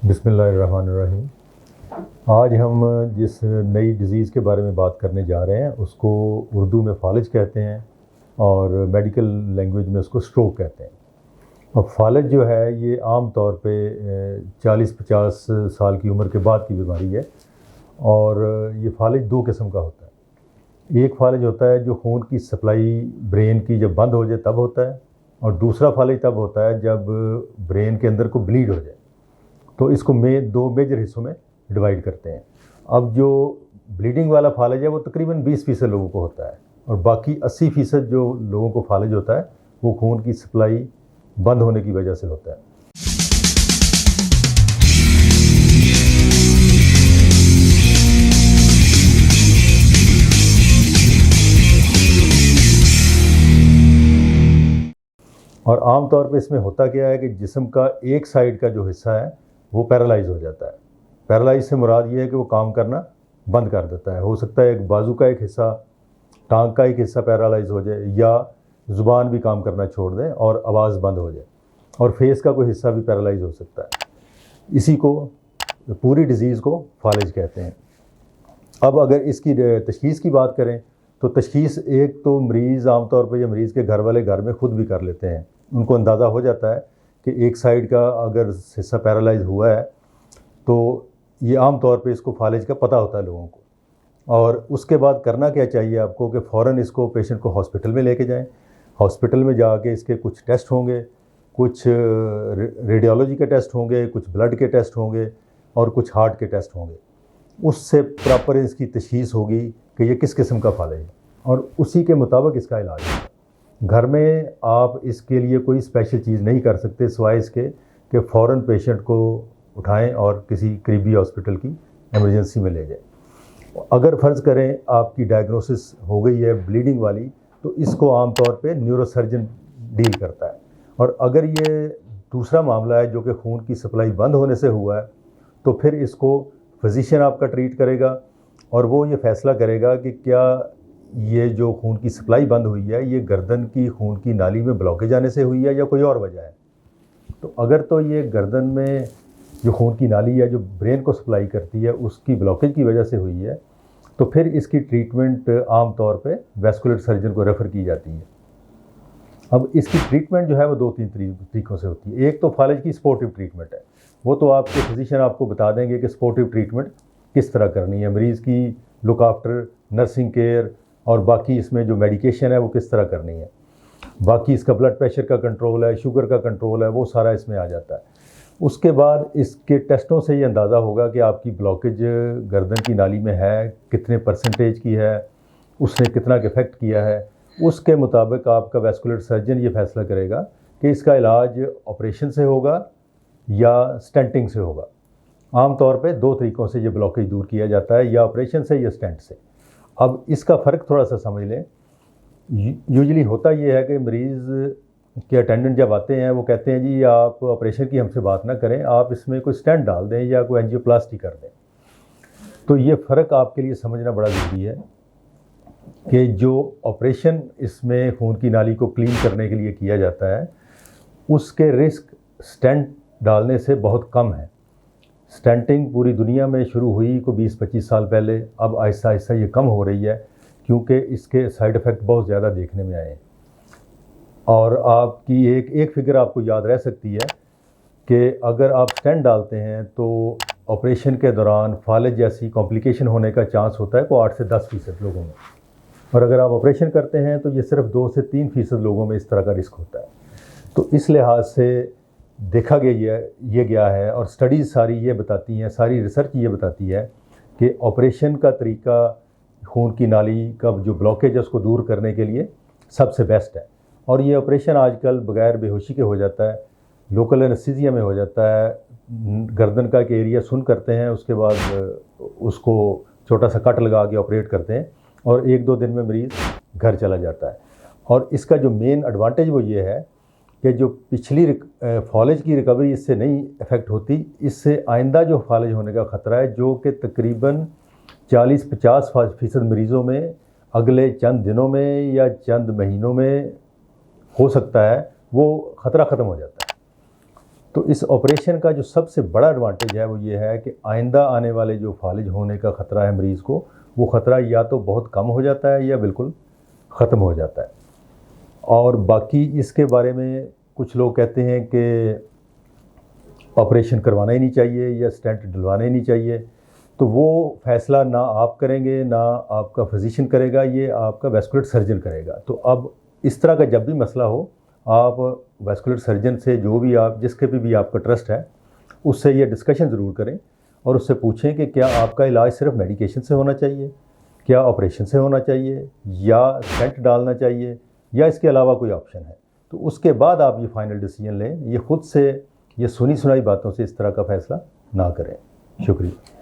बिस्मिल्लाहिर्रहमानिर्रहीम। आज हम जिस नई डिज़ीज़ के बारे में बात करने जा रहे हैं उसको उर्दू में फालिज कहते हैं और मेडिकल लैंग्वेज में उसको स्ट्रोक कहते हैं। अब फालिज जो है ये आम तौर पे 40-50 साल की उम्र के बाद की बीमारी है और ये फालिज दो किस्म का होता है। एक फालिज होता है जो खून की सप्लाई ब्रेन की जब बंद हो जाए तब होता है, और दूसरा फालिज तब होता है जब ब्रेन के अंदर को ब्लीड हो जाए। तो इसको दो मेजर हिस्सों में डिवाइड करते हैं। अब जो ब्लीडिंग वाला फालिज है वो तकरीबन 20% लोगों को होता है, और बाकी 80% जो लोगों को फालिज होता है वो खून की सप्लाई बंद होने की वजह से होता है। और आम तौर पे इसमें होता क्या है कि जिस्म का एक साइड का जो हिस्सा है वो पैरालाइज हो जाता है। पैरालाइज से मुराद ये है कि वो काम करना बंद कर देता है। हो सकता है एक बाजू का एक हिस्सा, टांग का एक हिस्सा पैरालाइज हो जाए, या ज़ुबान भी काम करना छोड़ दें और आवाज़ बंद हो जाए, और फेस का कोई हिस्सा भी पैरालाइज हो सकता है। इसी को पूरी डिज़ीज़ को फालिज कहते हैं। अब अगर इसकी तशख़ीस की बात करें तो तशख़ीस एक तो मरीज़ आमतौर पर या मरीज़ के घर वाले घर में ख़ुद भी कर लेते हैं। उनको अंदाज़ा हो जाता है कि एक साइड का अगर हिस्सा पैरालाइज हुआ है तो ये आम तौर पे इसको फालिज का पता होता है लोगों को। और उसके बाद करना क्या चाहिए आपको कि फ़ौरन इसको पेशेंट को हॉस्पिटल में लेके जाएं। हॉस्पिटल में जाके इसके कुछ टेस्ट होंगे, कुछ रेडियोलॉजी के टेस्ट होंगे, कुछ ब्लड के टेस्ट होंगे और कुछ हार्ट के टेस्ट होंगे। उससे प्रॉपर इसकी तशख़ीस होगी कि ये किस किस्म का फालिज है, और उसी के मुताबिक इसका इलाज है। घर में आप इसके लिए कोई स्पेशल चीज़ नहीं कर सकते सिवाय इसके कि फ़ौरन पेशेंट को उठाएं और किसी करीबी हॉस्पिटल की इमरजेंसी में ले जाएं। अगर फ़र्ज़ करें आपकी डायग्नोसिस हो गई है ब्लीडिंग वाली, तो इसको आम तौर पे न्यूरोसर्जन डील करता है। और अगर ये दूसरा मामला है जो कि खून की सप्लाई बंद होने से हुआ है, तो फिर इसको फिजिशियन आपका ट्रीट करेगा और वो ये फ़ैसला करेगा कि क्या ये जो खून की सप्लाई बंद हुई है ये गर्दन की खून की नाली में ब्लॉकेज आने से हुई है या कोई और वजह है। तो अगर तो ये गर्दन में जो खून की नाली है जो ब्रेन को सप्लाई करती है उसकी ब्लॉकेज की वजह से हुई है, तो फिर इसकी ट्रीटमेंट आम तौर पे वैस्कुलर सर्जन को रेफ़र की जाती है। अब इसकी ट्रीटमेंट जो है वो 2-3 तरीक़ों से होती है। एक तो फालिज की स्पोर्टिव ट्रीटमेंट है, वो तो आपके फिजिशियन आपको बता देंगे कि स्पोर्टिव ट्रीटमेंट किस तरह करनी है, मरीज़ की लुक आफ्टर, नर्सिंग केयर और बाकी इसमें जो मेडिकेशन है वो किस तरह करनी है। बाकी इसका ब्लड प्रेशर का कंट्रोल है, शुगर का कंट्रोल है, वो सारा इसमें आ जाता है। उसके बाद इसके टेस्टों से ये अंदाज़ा होगा कि आपकी ब्लॉकेज गर्दन की नाली में है, कितने परसेंटेज की है, उसने कितना इफ़ेक्ट किया है। उसके मुताबिक आपका वैस्कुलर सर्जन ये फ़ैसला करेगा कि इसका इलाज ऑपरेशन से होगा या स्टेंटिंग से होगा। आम तौर पे 2 तरीक़ों से ये ब्लॉकेज दूर किया जाता है, या ऑपरेशन से या स्टेंट से। अब इसका फ़र्क थोड़ा सा समझ लें। यूजुअली होता ये है कि मरीज़ के अटेंडेंट जब आते हैं वो कहते हैं जी आप ऑपरेशन की हमसे बात ना करें, आप इसमें कोई स्टेंट डाल दें या कोई एंजियोप्लास्टी कर दें। तो ये फ़र्क आपके लिए समझना बड़ा ज़रूरी है कि जो ऑपरेशन इसमें खून की नाली को क्लीन करने के लिए किया जाता है उसके रिस्क स्टेंट डालने से बहुत कम है। स्टेंटिंग पूरी दुनिया में शुरू हुई को 20-25 साल पहले, अब आहिस्ता आहिस्ता ये कम हो रही है क्योंकि इसके साइड इफ़ेक्ट बहुत ज़्यादा देखने में आए हैं। और आपकी एक फिगर आपको याद रह सकती है कि अगर आप स्टेंट डालते हैं तो ऑपरेशन के दौरान फालिज जैसी कॉम्प्लिकेशन होने का चांस होता है को 8 से 10% लोगों में, और अगर आप ऑपरेशन करते हैं तो ये सिर्फ 2 से 3% लोगों में इस तरह का रिस्क होता है। तो इस लिहाज से देखा गया है और स्टडीज़ सारी ये बताती हैं, सारी रिसर्च ये बताती है कि ऑपरेशन का तरीका खून की नाली का जो ब्लॉकेज है उसको दूर करने के लिए सबसे बेस्ट है। और ये ऑपरेशन आजकल बगैर बेहोशी के हो जाता है, लोकल एनेस्थीसिया में हो जाता है। गर्दन का एक एरिया सुन करते हैं, उसके बाद उसको छोटा सा कट लगा के ऑपरेट करते हैं और 1-2 दिन में मरीज़ घर चला जाता है। और इसका जो मेन एडवांटेज वो ये है कि जो पिछली फालिज की रिकवरी इससे नहीं इफ़ेक्ट होती, इससे आइंदा जो फालिज होने का ख़तरा है जो कि तकरीबन 40-50% मरीज़ों में अगले चंद दिनों में या चंद महीनों में हो सकता है, वो ख़तरा ख़त्म हो जाता है। तो इस ऑपरेशन का जो सबसे बड़ा एडवांटेज है वो ये है कि आइंदा आने वाले जो फालिज होने का ख़तरा है मरीज़ को, वो ख़तरा या तो बहुत कम हो जाता है या बिल्कुल ख़त्म हो जाता है। और बाकी इसके बारे में कुछ लोग कहते हैं कि ऑपरेशन करवाना ही नहीं चाहिए या स्टेंट डलवाना ही नहीं चाहिए, तो वो फ़ैसला ना आप करेंगे ना आपका फिजिशियन करेगा, ये आपका वैस्कुलर सर्जन करेगा। तो अब इस तरह का जब भी मसला हो, आप वैस्कुलर सर्जन से जो भी आप जिसके पे भी आपका ट्रस्ट है उससे ये डिस्कशन ज़रूर करें और उससे पूछें कि क्या आपका इलाज सिर्फ मेडिकेशन से होना चाहिए, क्या ऑपरेशन से होना चाहिए, या स्टेंट डालना चाहिए, या इसके अलावा कोई ऑप्शन है। तो उसके बाद आप ये फाइनल डिसीजन लें, ये खुद से ये सुनी सुनाई बातों से इस तरह का फ़ैसला ना करें। शुक्रिया।